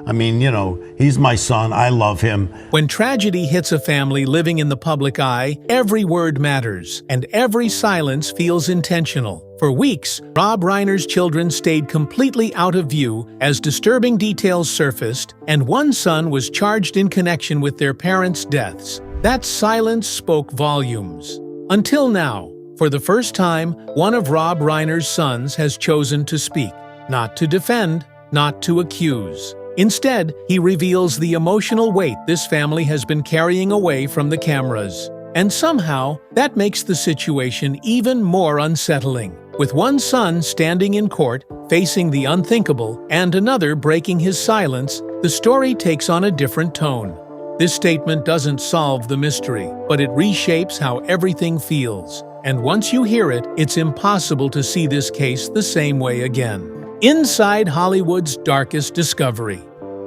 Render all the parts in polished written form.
I mean, he's my son. I love him. When tragedy hits a family living in the public eye, every word matters, and every silence feels intentional. For weeks, Rob Reiner's children stayed completely out of view as disturbing details surfaced, and one son was charged in connection with their parents' deaths. That silence spoke volumes. Until now, for the first time, one of Rob Reiner's sons has chosen to speak. Not to defend, not to accuse. Instead, he reveals the emotional weight this family has been carrying away from the cameras. And somehow, that makes the situation even more unsettling. With one son standing in court, facing the unthinkable, and another breaking his silence, the story takes on a different tone. This statement doesn't solve the mystery, but it reshapes how everything feels. And once you hear it, it's impossible to see this case the same way again. Inside Hollywood's darkest discovery.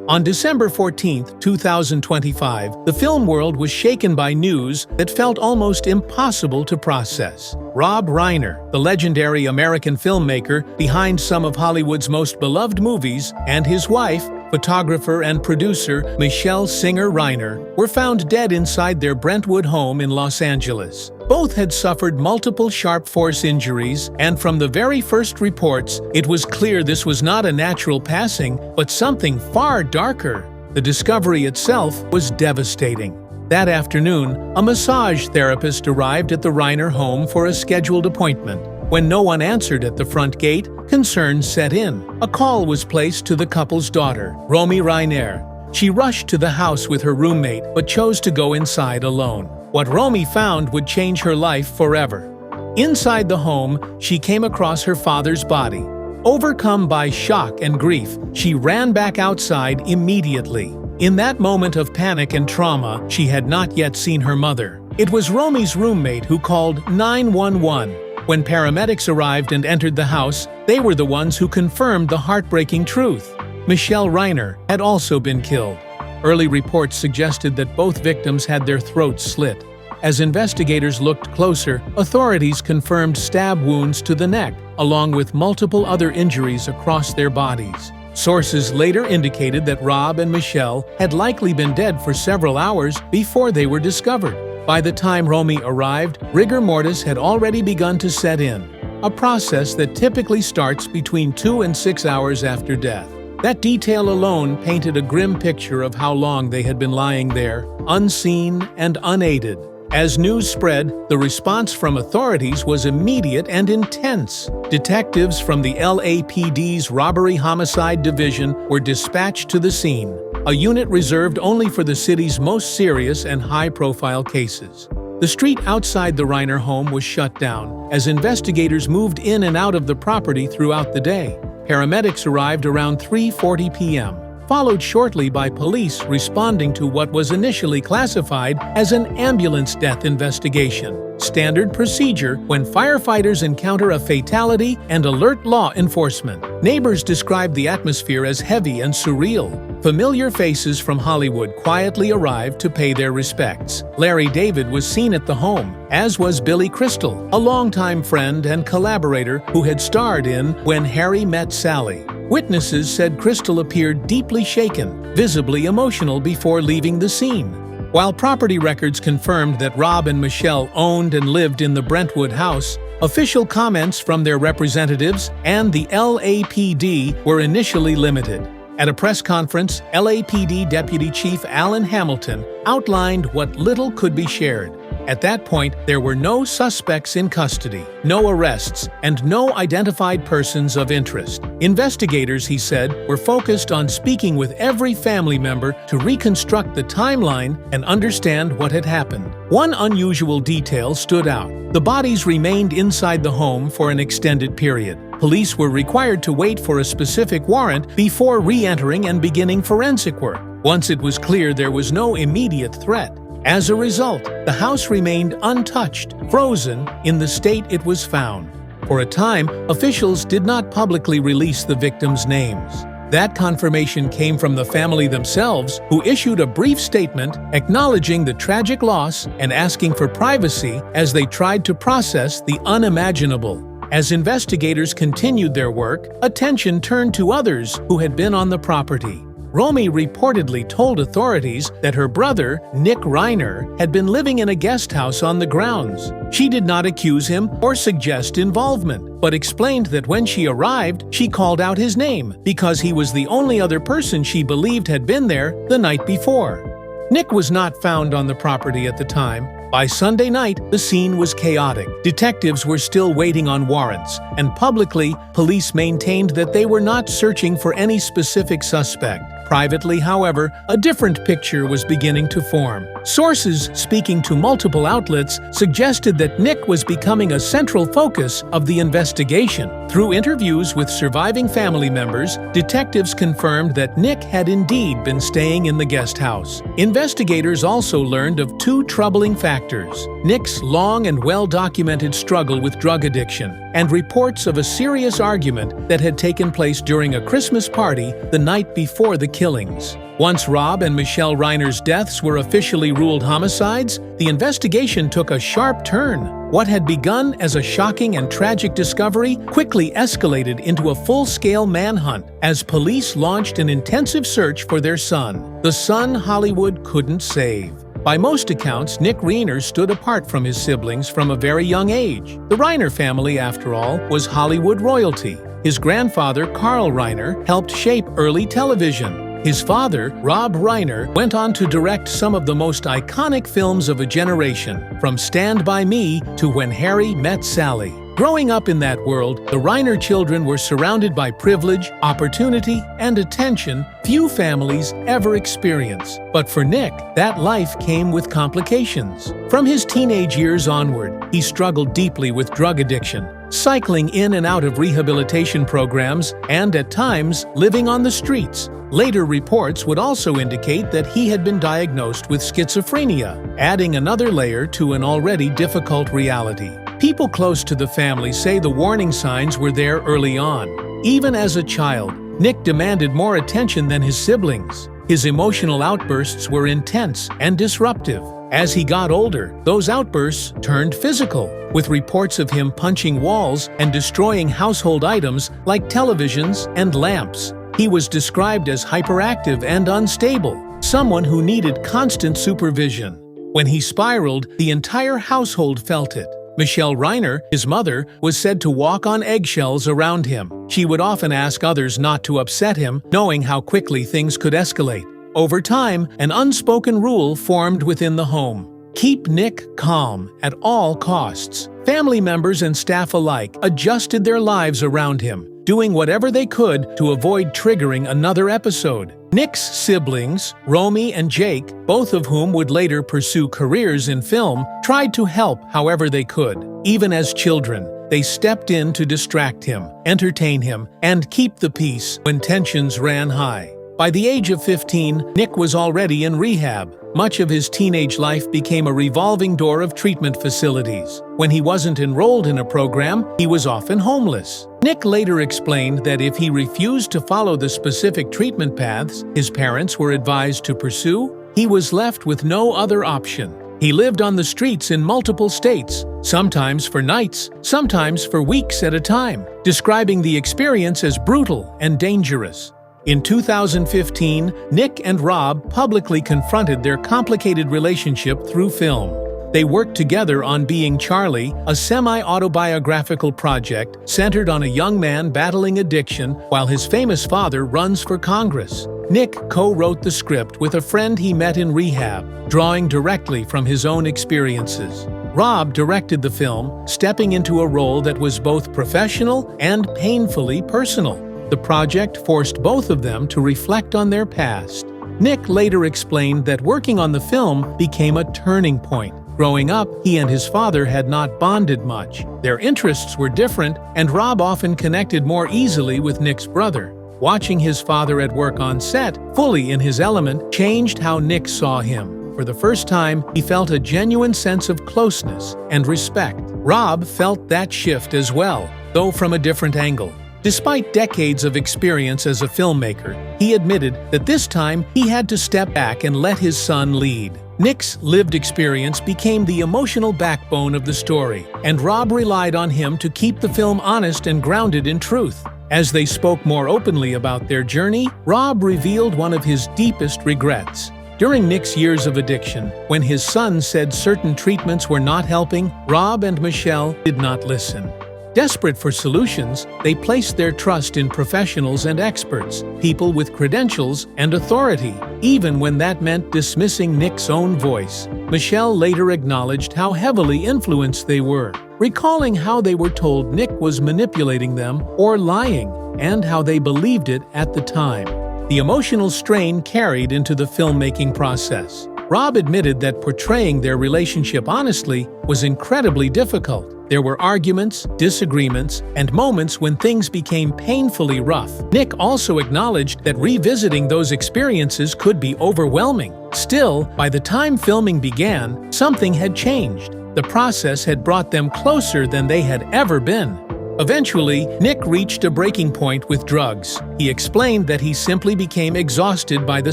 On December 14, 2025, the film world was shaken by news that felt almost impossible to process. Rob Reiner, the legendary American filmmaker behind some of Hollywood's most beloved movies, and his wife, photographer and producer Michelle Singer Reiner, were found dead inside their Brentwood home in Los Angeles. Both had suffered multiple sharp force injuries, and from the very first reports, it was clear this was not a natural passing, but something far darker. The discovery itself was devastating. That afternoon, a massage therapist arrived at the Reiner home for a scheduled appointment. When no one answered at the front gate, concerns set in. A call was placed to the couple's daughter, Romy Reiner. She rushed to the house with her roommate, but chose to go inside alone. What Romy found would change her life forever. Inside the home, she came across her father's body. Overcome by shock and grief, she ran back outside immediately. In that moment of panic and trauma, she had not yet seen her mother. It was Romy's roommate who called 911. When paramedics arrived and entered the house, they were the ones who confirmed the heartbreaking truth. Michelle Reiner had also been killed. Early reports suggested that both victims had their throats slit. As investigators looked closer, authorities confirmed stab wounds to the neck, along with multiple other injuries across their bodies. Sources later indicated that Rob and Michelle had likely been dead for several hours before they were discovered. By the time Romy arrived, rigor mortis had already begun to set in, a process that typically starts between 2 and 6 hours after death. That detail alone painted a grim picture of how long they had been lying there, unseen and unaided. As news spread, the response from authorities was immediate and intense. Detectives from the LAPD's Robbery Homicide Division were dispatched to the scene, a unit reserved only for the city's most serious and high-profile cases. The street outside the Reiner home was shut down as investigators moved in and out of the property throughout the day. Paramedics arrived around 3:40 p.m., followed shortly by police responding to what was initially classified as an ambulance death investigation. Standard procedure when firefighters encounter a fatality and alert law enforcement. Neighbors described the atmosphere as heavy and surreal. Familiar faces from Hollywood quietly arrived to pay their respects. Larry David was seen at the home, as was Billy Crystal, a longtime friend and collaborator who had starred in When Harry Met Sally. Witnesses said Crystal appeared deeply shaken, visibly emotional before leaving the scene. While property records confirmed that Rob and Michelle owned and lived in the Brentwood house, official comments from their representatives and the LAPD were initially limited. At a press conference, LAPD Deputy Chief Alan Hamilton outlined what little could be shared. At that point, there were no suspects in custody, no arrests, and no identified persons of interest. Investigators, he said, were focused on speaking with every family member to reconstruct the timeline and understand what had happened. One unusual detail stood out. The bodies remained inside the home for an extended period. Police were required to wait for a specific warrant before re-entering and beginning forensic work, once it was clear there was no immediate threat. As a result, the house remained untouched, frozen in the state it was found. For a time, officials did not publicly release the victims' names. That confirmation came from the family themselves, who issued a brief statement acknowledging the tragic loss and asking for privacy as they tried to process the unimaginable. As investigators continued their work, attention turned to others who had been on the property. Romy reportedly told authorities that her brother, Nick Reiner, had been living in a guest house on the grounds. She did not accuse him or suggest involvement, but explained that when she arrived, she called out his name because he was the only other person she believed had been there the night before. Nick was not found on the property at the time. By Sunday night, the scene was chaotic. Detectives were still waiting on warrants, and publicly, police maintained that they were not searching for any specific suspect. Privately, however, a different picture was beginning to form. Sources speaking to multiple outlets suggested that Nick was becoming a central focus of the investigation. Through interviews with surviving family members, detectives confirmed that Nick had indeed been staying in the guest house. Investigators also learned of two troubling factors: Nick's long and well-documented struggle with drug addiction, and reports of a serious argument that had taken place during a Christmas party the night before the killings. Once Rob and Michelle Reiner's deaths were officially ruled homicides, the investigation took a sharp turn. What had begun as a shocking and tragic discovery quickly escalated into a full-scale manhunt as police launched an intensive search for their son, the son Hollywood couldn't save. By most accounts, Nick Reiner stood apart from his siblings from a very young age. The Reiner family, after all, was Hollywood royalty. His grandfather, Carl Reiner, helped shape early television. His father, Rob Reiner, went on to direct some of the most iconic films of a generation, from Stand By Me to When Harry Met Sally. Growing up in that world, the Reiner children were surrounded by privilege, opportunity, and attention few families ever experience. But for Nick, that life came with complications. From his teenage years onward, he struggled deeply with drug addiction, cycling in and out of rehabilitation programs, and at times, living on the streets. Later reports would also indicate that he had been diagnosed with schizophrenia, adding another layer to an already difficult reality. People close to the family say the warning signs were there early on. Even as a child, Nick demanded more attention than his siblings. His emotional outbursts were intense and disruptive. As he got older, those outbursts turned physical, with reports of him punching walls and destroying household items like televisions and lamps. He was described as hyperactive and unstable, someone who needed constant supervision. When he spiraled, the entire household felt it. Michelle Reiner, his mother, was said to walk on eggshells around him. She would often ask others not to upset him, knowing how quickly things could escalate. Over time, an unspoken rule formed within the home: keep Nick calm at all costs. Family members and staff alike adjusted their lives around him, doing whatever they could to avoid triggering another episode. Nick's siblings, Romy and Jake, both of whom would later pursue careers in film, tried to help however they could. Even as children, they stepped in to distract him, entertain him, and keep the peace when tensions ran high. By the age of 15, Nick was already in rehab. Much of his teenage life became a revolving door of treatment facilities. When he wasn't enrolled in a program, he was often homeless. Nick later explained that if he refused to follow the specific treatment paths his parents were advised to pursue, he was left with no other option. He lived on the streets in multiple states, sometimes for nights, sometimes for weeks at a time, describing the experience as brutal and dangerous. In 2015, Nick and Rob publicly confronted their complicated relationship through film. They worked together on Being Charlie, a semi-autobiographical project centered on a young man battling addiction while his famous father runs for Congress. Nick co-wrote the script with a friend he met in rehab, drawing directly from his own experiences. Rob directed the film, stepping into a role that was both professional and painfully personal. The project forced both of them to reflect on their past. Nick later explained that working on the film became a turning point. Growing up, he and his father had not bonded much. Their interests were different, and Rob often connected more easily with Nick's brother. Watching his father at work on set, fully in his element, changed how Nick saw him. For the first time, he felt a genuine sense of closeness and respect. Rob felt that shift as well, though from a different angle. Despite decades of experience as a filmmaker, he admitted that this time he had to step back and let his son lead. Nick's lived experience became the emotional backbone of the story, and Rob relied on him to keep the film honest and grounded in truth. As they spoke more openly about their journey, Rob revealed one of his deepest regrets. During Nick's years of addiction, when his son said certain treatments were not helping, Rob and Michelle did not listen. Desperate for solutions, they placed their trust in professionals and experts, people with credentials and authority, even when that meant dismissing Nick's own voice. Michelle later acknowledged how heavily influenced they were, recalling how they were told Nick was manipulating them or lying, and how they believed it at the time. The emotional strain carried into the filmmaking process. Rob admitted that portraying their relationship honestly was incredibly difficult. There were arguments, disagreements, and moments when things became painfully rough. Nick also acknowledged that revisiting those experiences could be overwhelming. Still, by the time filming began, something had changed. The process had brought them closer than they had ever been. Eventually, Nick reached a breaking point with drugs. He explained that he simply became exhausted by the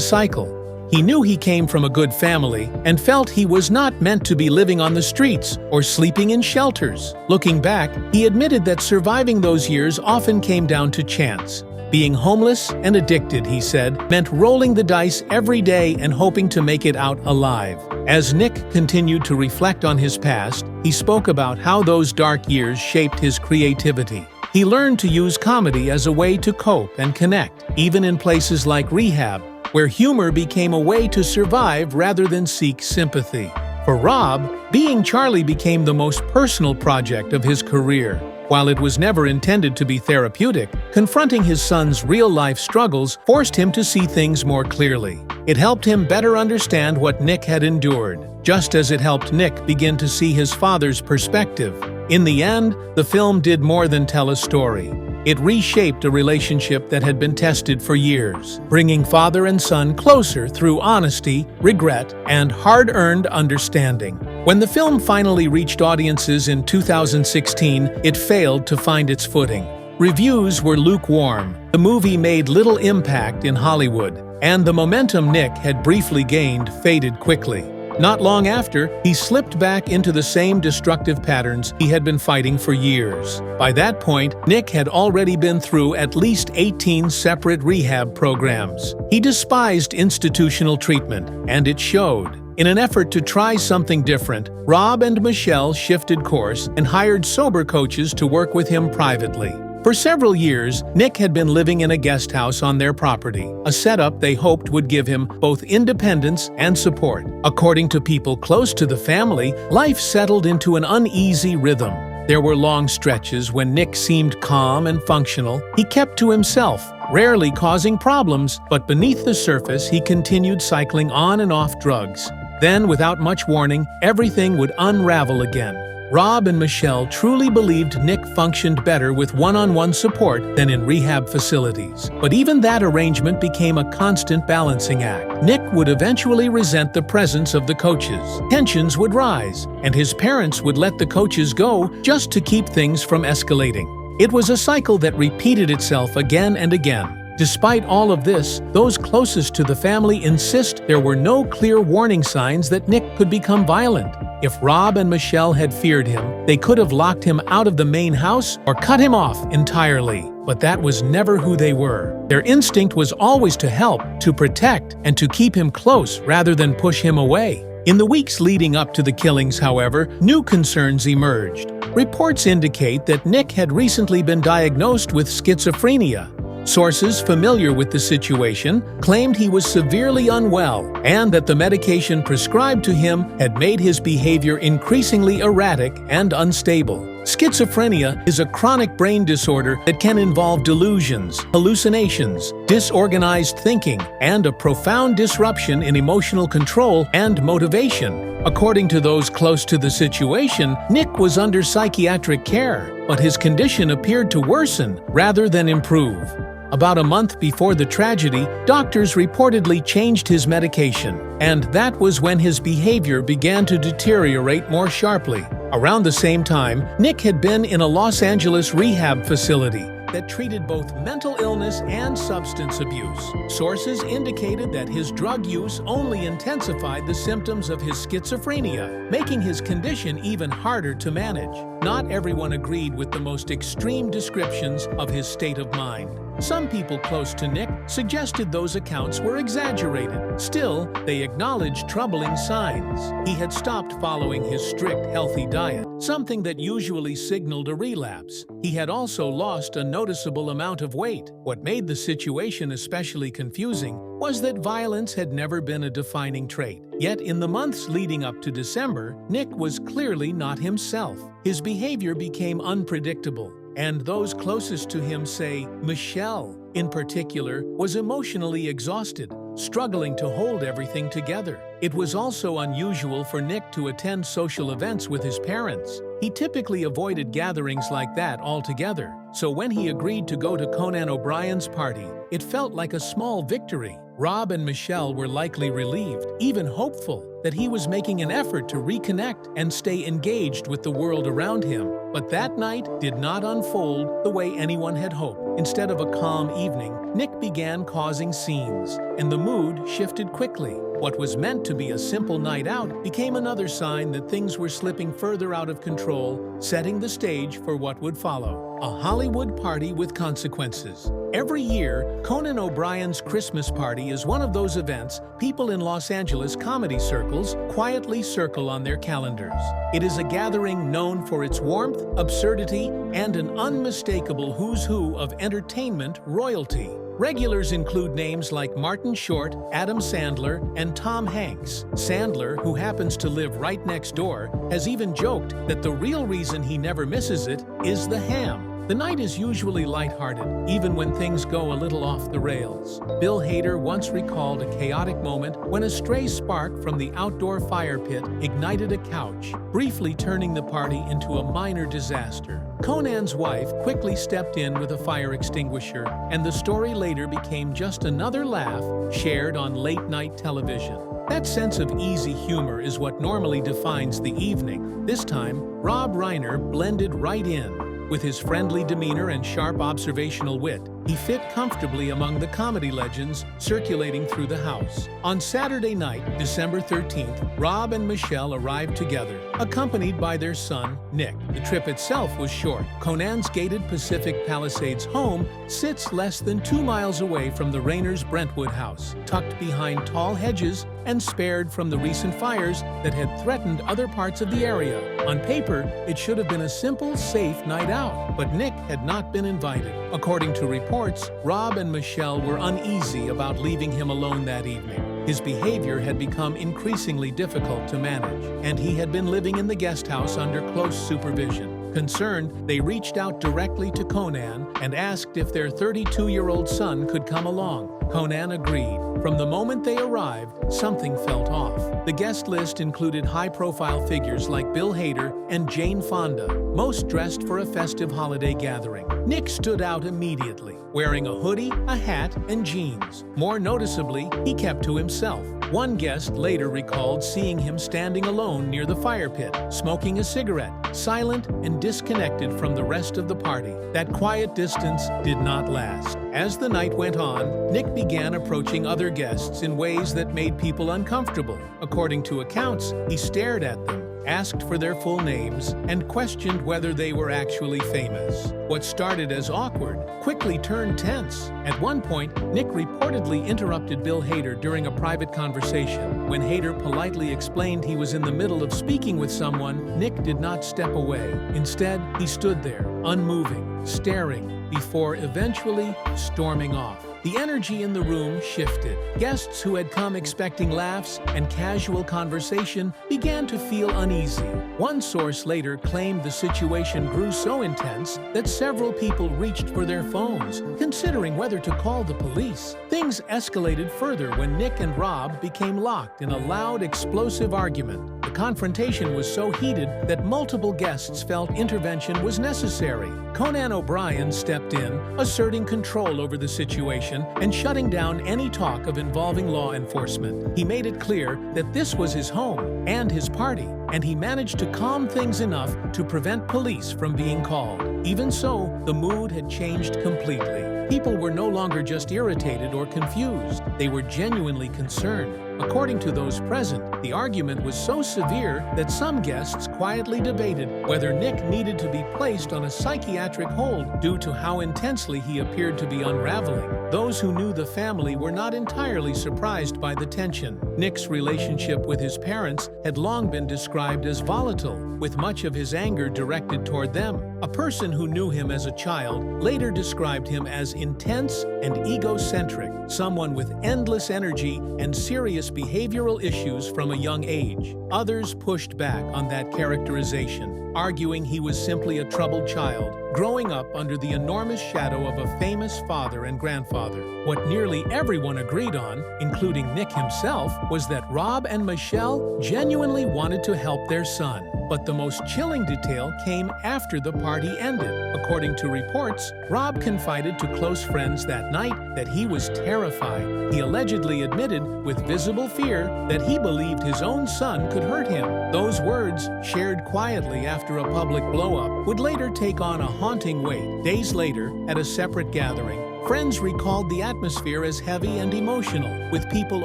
cycle. He knew he came from a good family and felt he was not meant to be living on the streets or sleeping in shelters. Looking back, he admitted that surviving those years often came down to chance. Being homeless and addicted, he said, meant rolling the dice every day and hoping to make it out alive. As Nick continued to reflect on his past, he spoke about how those dark years shaped his creativity. He learned to use comedy as a way to cope and connect, even in places like rehab, where humor became a way to survive rather than seek sympathy. For Rob, being Charlie became the most personal project of his career. While it was never intended to be therapeutic, confronting his son's real-life struggles forced him to see things more clearly. It helped him better understand what Nick had endured, just as it helped Nick begin to see his father's perspective. In the end, the film did more than tell a story. It reshaped a relationship that had been tested for years, bringing father and son closer through honesty, regret, and hard-earned understanding. When the film finally reached audiences in 2016, it failed to find its footing. Reviews were lukewarm, the movie made little impact in Hollywood, and the momentum Nick had briefly gained faded quickly. Not long after, he slipped back into the same destructive patterns he had been fighting for years. By that point, Nick had already been through at least 18 separate rehab programs. He despised institutional treatment, and it showed. In an effort to try something different, Rob and Michelle shifted course and hired sober coaches to work with him privately. For several years, Nick had been living in a guest house on their property, a setup they hoped would give him both independence and support. According to people close to the family, life settled into an uneasy rhythm. There were long stretches when Nick seemed calm and functional. He kept to himself, rarely causing problems, but beneath the surface he continued cycling on and off drugs. Then, without much warning, everything would unravel again. Rob and Michelle truly believed Nick functioned better with one-on-one support than in rehab facilities. But even that arrangement became a constant balancing act. Nick would eventually resent the presence of the coaches. Tensions would rise, and his parents would let the coaches go just to keep things from escalating. It was a cycle that repeated itself again and again. Despite all of this, those closest to the family insist there were no clear warning signs that Nick could become violent. If Rob and Michelle had feared him, they could have locked him out of the main house or cut him off entirely. But that was never who they were. Their instinct was always to help, to protect, and to keep him close rather than push him away. In the weeks leading up to the killings, however, new concerns emerged. Reports indicate that Nick had recently been diagnosed with schizophrenia. Sources familiar with the situation claimed he was severely unwell and that the medication prescribed to him had made his behavior increasingly erratic and unstable. Schizophrenia is a chronic brain disorder that can involve delusions, hallucinations, disorganized thinking, and a profound disruption in emotional control and motivation. According to those close to the situation, Nick was under psychiatric care, but his condition appeared to worsen rather than improve. About a month before the tragedy, doctors reportedly changed his medication, and that was when his behavior began to deteriorate more sharply. Around the same time, Nick had been in a Los Angeles rehab facility, that treated both mental illness and substance abuse. Sources indicated that his drug use only intensified the symptoms of his schizophrenia, making his condition even harder to manage. Not everyone agreed with the most extreme descriptions of his state of mind. Some people close to Nick suggested those accounts were exaggerated. Still, they acknowledged troubling signs. He had stopped following his strict, healthy diet, something that usually signaled a relapse. He had also lost a noticeable amount of weight. What made the situation especially confusing was that violence had never been a defining trait. Yet in the months leading up to December, Nick was clearly not himself. His behavior became unpredictable, and those closest to him say Michelle, in particular, was emotionally exhausted, struggling to hold everything together. It was also unusual for Nick to attend social events with his parents. He typically avoided gatherings like that altogether, so when he agreed to go to Conan O'Brien's party, it felt like a small victory. Rob and Michelle were likely relieved, even hopeful, that he was making an effort to reconnect and stay engaged with the world around him. But that night did not unfold the way anyone had hoped. Instead of a calm evening, Nick began causing scenes, and the mood shifted quickly. What was meant to be a simple night out became another sign that things were slipping further out of control, setting the stage for what would follow: a Hollywood party with consequences. Every year, Conan O'Brien's Christmas party is one of those events people in Los Angeles comedy circles quietly circle on their calendars. It is a gathering known for its warmth, absurdity, and an unmistakable who's who of entertainment royalty. Regulars include names like Martin Short, Adam Sandler, and Tom Hanks. Sandler, who happens to live right next door, has even joked that the real reason he never misses it is the ham. The night is usually lighthearted, even when things go a little off the rails. Bill Hader once recalled a chaotic moment when a stray spark from the outdoor fire pit ignited a couch, briefly turning the party into a minor disaster. Conan's wife quickly stepped in with a fire extinguisher, and the story later became just another laugh shared on late-night television. That sense of easy humor is what normally defines the evening. This time, Rob Reiner blended right in. With his friendly demeanor and sharp observational wit, he fit comfortably among the comedy legends circulating through the house. On Saturday night, December 13th, Rob and Michelle arrived together, accompanied by their son, Nick. The trip itself was short. Conan's gated Pacific Palisades home sits less than 2 miles away from the Rainers' Brentwood house, tucked behind tall hedges and spared from the recent fires that had threatened other parts of the area. On paper, it should have been a simple, safe night out, but Nick had not been invited. According to reports, Rob and Michelle were uneasy about leaving him alone that evening. His behavior had become increasingly difficult to manage, and he had been living in the guest house under close supervision. Concerned, they reached out directly to Conan and asked if their 32-year-old son could come along. Conan agreed. From the moment they arrived, something felt off. The guest list included high-profile figures like Bill Hader and Jane Fonda, most dressed for a festive holiday gathering. Nick stood out immediately, wearing a hoodie, a hat, and jeans. More noticeably, he kept to himself. One guest later recalled seeing him standing alone near the fire pit, smoking a cigarette, silent and disconnected from the rest of the party. That quiet distance did not last. As the night went on, Nick began approaching other guests in ways that made people uncomfortable. According to accounts, he stared at them, asked for their full names, and questioned whether they were actually famous. What started as awkward quickly turned tense. At one point, Nick reportedly interrupted Bill Hader during a private conversation. When Hader politely explained he was in the middle of speaking with someone, Nick did not step away. Instead, he stood there, unmoving, staring, before eventually storming off. The energy in the room shifted. Guests who had come expecting laughs and casual conversation began to feel uneasy. One source later claimed the situation grew so intense that several people reached for their phones, considering whether to call the police. Things escalated further when Nick and Rob became locked in a loud, explosive argument. The confrontation was so heated that multiple guests felt intervention was necessary. Conan O'Brien stepped in, asserting control over the situation and shutting down any talk of involving law enforcement. He made it clear that this was his home and his party, and he managed to calm things enough to prevent police from being called. Even so, the mood had changed completely. People were no longer just irritated or confused. They were genuinely concerned. According to those present, the argument was so severe that some guests quietly debated whether Nick needed to be placed on a psychiatric hold due to how intensely he appeared to be unraveling. Those who knew the family were not entirely surprised by the tension. Nick's relationship with his parents had long been described as volatile, with much of his anger directed toward them. A person who knew him as a child later described him as intense and egocentric, someone with endless energy and serious behavioral issues from a young age. Others pushed back on that characterization, arguing he was simply a troubled child, growing up under the enormous shadow of a famous father and grandfather. What nearly everyone agreed on, including Nick himself, was that Rob and Michelle genuinely wanted to help their son. But the most chilling detail came after the party ended. According to reports, Rob confided to close friends that night that he was terrified. He allegedly admitted, with visible fear, that he believed his own son could hurt him. Those words, shared quietly after a public blow-up, would later take on a haunting weight. Days later, at a separate gathering, friends recalled the atmosphere as heavy and emotional, with people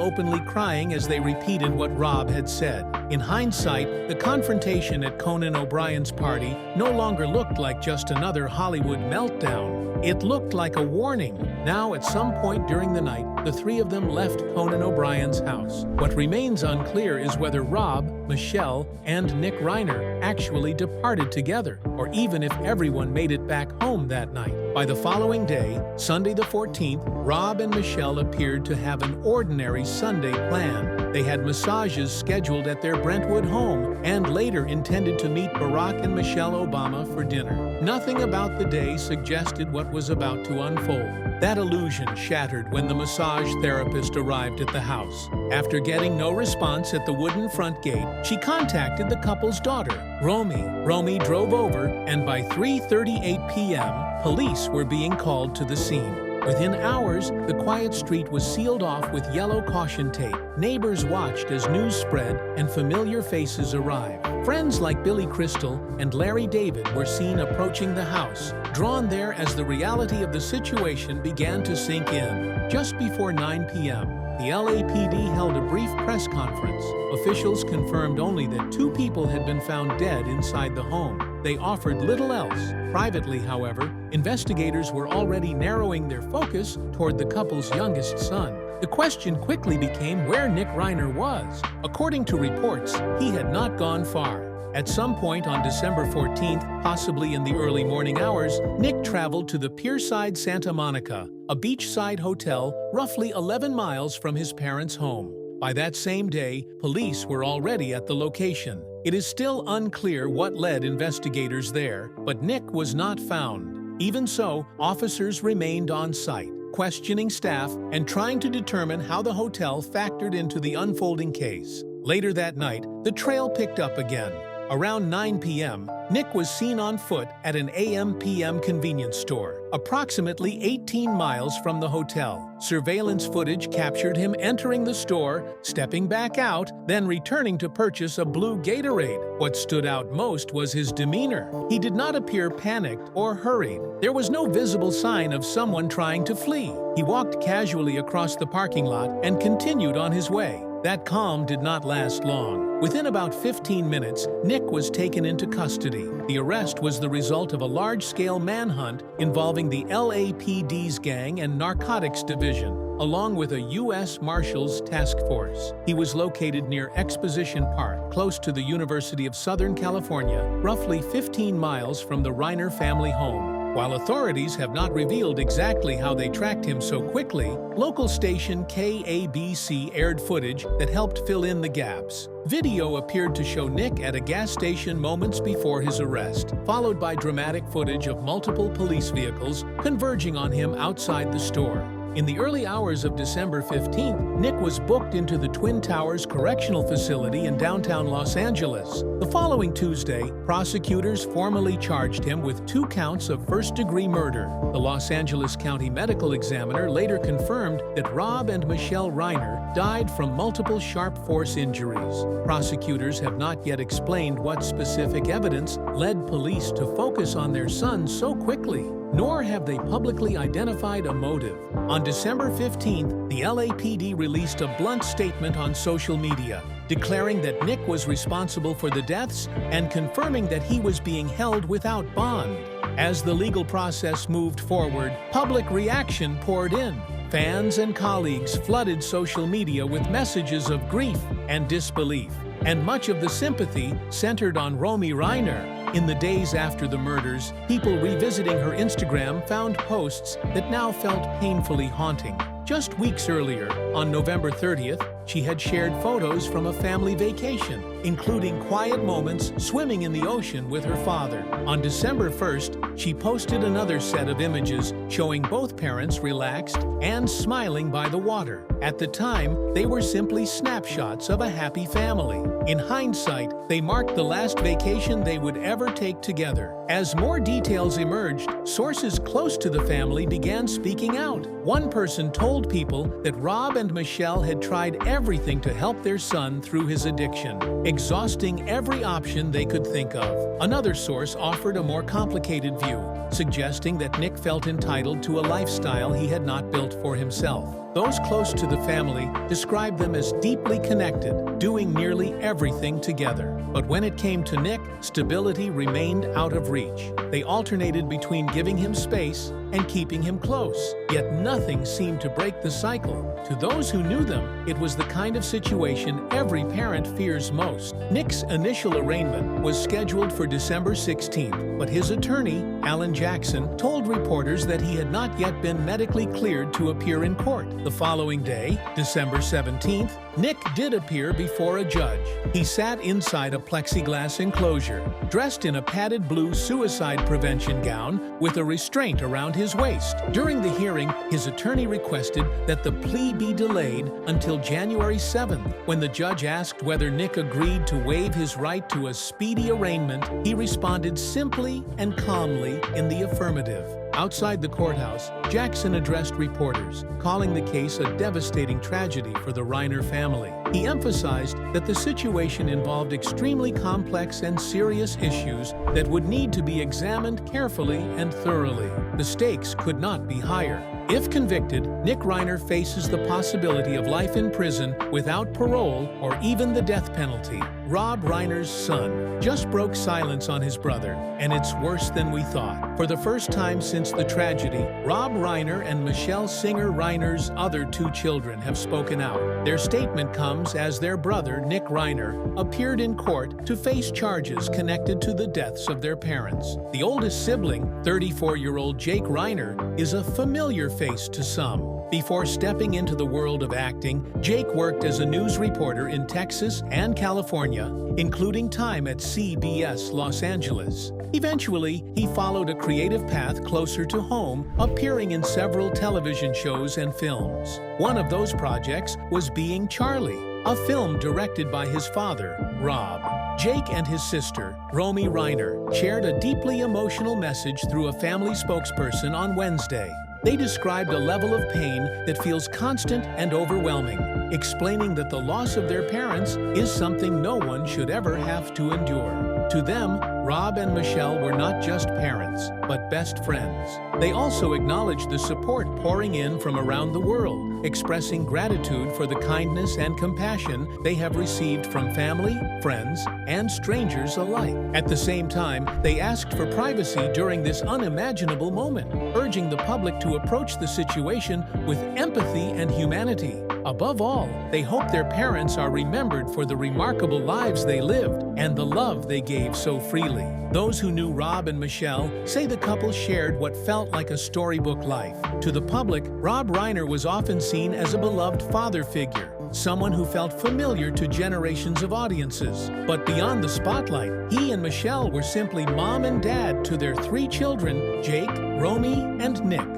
openly crying as they repeated what Rob had said. In hindsight, the confrontation at Conan O'Brien's party no longer looked like just another Hollywood meltdown. It looked like a warning. Now, at some point during the night, the three of them left Conan O'Brien's house. What remains unclear is whether Rob, Michelle, and Nick Reiner actually departed together, or even if everyone made it back home that night. By the following day, Sunday the 14th, Rob and Michelle appeared to have an ordinary Sunday plan. They had massages scheduled at their Brentwood home and later intended to meet Barack and Michelle Obama for dinner. Nothing about the day suggested what was about to unfold. That illusion shattered when the massage therapist arrived at the house. After getting no response at the wooden front gate, she contacted the couple's daughter, Romy. Romy drove over, and by 3:38 p.m., police were being called to the scene. Within hours, the quiet street was sealed off with yellow caution tape. Neighbors watched as news spread and familiar faces arrived. Friends like Billy Crystal and Larry David were seen approaching the house, drawn there as the reality of the situation began to sink in. Just before 9 p.m., the LAPD held a brief press conference. Officials confirmed only that 2 people had been found dead inside the home. They offered little else. Privately, however, investigators were already narrowing their focus toward the couple's youngest son. The question quickly became where Nick Reiner was. According to reports, he had not gone far. At some point on December 14th, possibly in the early morning hours, Nick traveled to the Pierside Santa Monica, a beachside hotel roughly 11 miles from his parents' home. By that same day, police were already at the location. It is still unclear what led investigators there, but Nick was not found. Even so, officers remained on site, questioning staff and trying to determine how the hotel factored into the unfolding case. Later that night, the trail picked up again. Around 9 p.m., Nick was seen on foot at an AM/PM convenience store, approximately 18 miles from the hotel. Surveillance footage captured him entering the store, stepping back out, then returning to purchase a blue Gatorade. What stood out most was his demeanor. He did not appear panicked or hurried. There was no visible sign of someone trying to flee. He walked casually across the parking lot and continued on his way. That calm did not last long. Within about 15 minutes, Nick was taken into custody. The arrest was the result of a large-scale manhunt involving the LAPD's Gang and Narcotics Division, along with a U.S. Marshals Task Force. He was located near Exposition Park, close to the University of Southern California, roughly 15 miles from the Reiner family home. While authorities have not revealed exactly how they tracked him so quickly, local station KABC aired footage that helped fill in the gaps. Video appeared to show Nick at a gas station moments before his arrest, followed by dramatic footage of multiple police vehicles converging on him outside the store. In the early hours of December 15th, Nick was booked into the Twin Towers Correctional Facility in downtown Los Angeles. The following Tuesday, prosecutors formally charged him with 2 counts of first-degree murder. The Los Angeles County Medical Examiner later confirmed that Rob and Michelle Reiner died from multiple sharp force injuries. Prosecutors have not yet explained what specific evidence led police to focus on their son so quickly, nor have they publicly identified a motive. On December 15th, the LAPD released a blunt statement on social media, declaring that Nick was responsible for the deaths and confirming that he was being held without bond. As the legal process moved forward, public reaction poured in. Fans and colleagues flooded social media with messages of grief and disbelief, and much of the sympathy centered on Rob Reiner. In the days after the murders, people revisiting her Instagram found posts that now felt painfully haunting. Just weeks earlier, on November 30th, she had shared photos from a family vacation, including quiet moments swimming in the ocean with her father. On December 1st, she posted another set of images showing both parents relaxed and smiling by the water. At the time, they were simply snapshots of a happy family. In hindsight, they marked the last vacation they would ever take together. As more details emerged, sources close to the family began speaking out. One person told people that Rob and Michelle had tried everything to help their son through his addiction, exhausting every option they could think of. Another source offered a more complicated view, suggesting that Nick felt entitled to a lifestyle he had not built for himself. Those close to the family described them as deeply connected, doing nearly everything together. But when it came to Nick, stability remained out of reach. They alternated between giving him space and keeping him close, yet nothing seemed to break the cycle. To those who knew them, it was the kind of situation every parent fears most. Nick's initial arraignment was scheduled for December 16th, but his attorney, Alan Jackson, told reporters that he had not yet been medically cleared to appear in court. The following day, December 17th, Nick did appear before a judge. He sat inside a plexiglass enclosure, dressed in a padded blue suicide prevention gown with a restraint around his waist. During the hearing, his attorney requested that the plea be delayed until January 7th. When the judge asked whether Nick agreed to waive his right to a speedy arraignment, he responded simply and calmly in the affirmative. Outside the courthouse, Jackson addressed reporters, calling the case a devastating tragedy for the Reiner family. He emphasized that the situation involved extremely complex and serious issues that would need to be examined carefully and thoroughly. The stakes could not be higher. If convicted, Nick Reiner faces the possibility of life in prison without parole or even the death penalty. Rob Reiner's son just broke silence on his brother, and it's worse than we thought. For the first time since the tragedy, Rob Reiner and Michelle Singer Reiner's other 2 children have spoken out. Their statement comes as their brother, Nick Reiner, appeared in court to face charges connected to the deaths of their parents. The oldest sibling, 34-year-old Jake Reiner, is a familiar face to some. Before stepping into the world of acting, Jake worked as a news reporter in Texas and California, including time at CBS Los Angeles. Eventually, he followed a creative path closer to home, appearing in several television shows and films. One of those projects was Being Charlie, a film directed by his father, Rob. Jake and his sister, Romy Reiner, shared a deeply emotional message through a family spokesperson on Wednesday. They described a level of pain that feels constant and overwhelming, explaining that the loss of their parents is something no one should ever have to endure. To them, Rob and Michelle were not just parents, but best friends. They also acknowledged the support pouring in from around the world, expressing gratitude for the kindness and compassion they have received from family, friends, and strangers alike. At the same time, they asked for privacy during this unimaginable moment, urging the public to approach the situation with empathy and humanity. Above all, they hope their parents are remembered for the remarkable lives they lived and the love they gave so freely. Those who knew Rob and Michelle say the couple shared what felt like a storybook life. To the public, Rob Reiner was often seen as a beloved father figure, someone who felt familiar to generations of audiences. But beyond the spotlight, he and Michelle were simply mom and dad to their 3 children, Jake, Romy, and Nick.